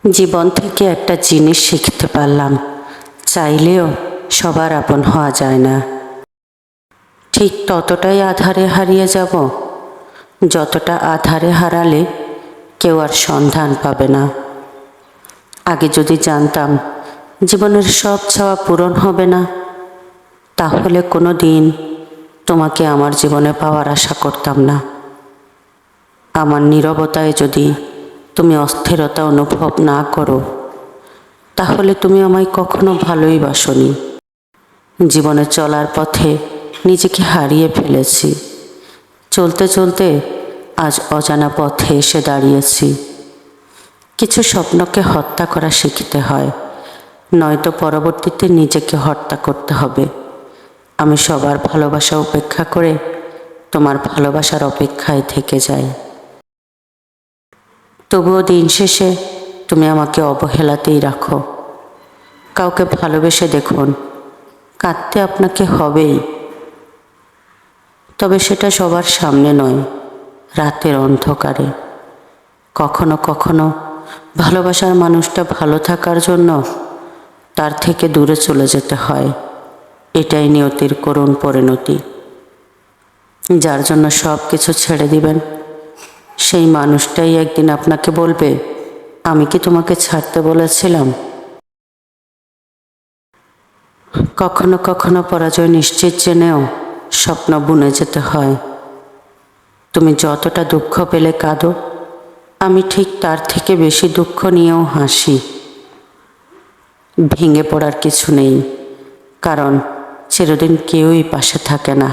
জীবন থেকে একটা জিনিস শিখতে পারলাম, চাইলেও সবার আপন হওয়া যায় না। ঠিক ততটাই আঁধারে হারিয়ে যাব যতটা আঁধারে হারালে কেউ আর সন্ধান পাবে না। আগে যদি জানতাম জীবনের সব চাওয়া পূরণ হবে না, তাহলে কোনো দিন তোমাকে আমার জীবনে পাওয়ার আশা করতাম না। আমার নীরবতায় যদি তুমি অস্থিরতা অনুভব না করো, তাহলে তুমি আমায় কখনো ভালোই বাসনি। জীবনে চলার পথে নিজেকে হারিয়ে ফেলেছি। চলতে চলতে আজ অজানা পথে এসে দাঁড়িয়েছি। কিছু স্বপ্নকে হত্যা করা শিখতে হয়, নয়তো পরবর্তীতে নিজেকে হত্যা করতে হবে। আমি সবার ভালোবাসা উপেক্ষা করে তোমার ভালোবাসার অপেক্ষায় থেকে যাই। তবুও দিন শেষে তুমি আমাকে অবহেলাতেই রাখো। কাউকে ভালোবেসে দেখুন, কাঁদতে আপনাকে হবেই, তবে সেটা সবার সামনে নয়, রাতের অন্ধকারে। কখনো কখনো ভালোবাসার মানুষটা ভালো থাকার জন্য তার থেকে দূরে চলে যেতে হয়। এটাই নিয়তির করুণ পরিণতি। যার জন্য সব কিছু ছেড়ে দিবেন, সেই মানুষটাই একদিন আপনাকে বলবে, আমি কি তোমাকে ছাড়তে বলেছিলাম? কখনো কখনো পরাজয় নিশ্চিত জেনেও স্বপ্ন বুনে যেতে হয়। তুমি যতটা দুঃখ পেলে কাঁদো, আমি ঠিক তার থেকে বেশি দুঃখ নিয়েও হাসি। ভেঙে পড়ার কিছু নেই, কারণ চিরদিন কেউই পাশে থাকে না।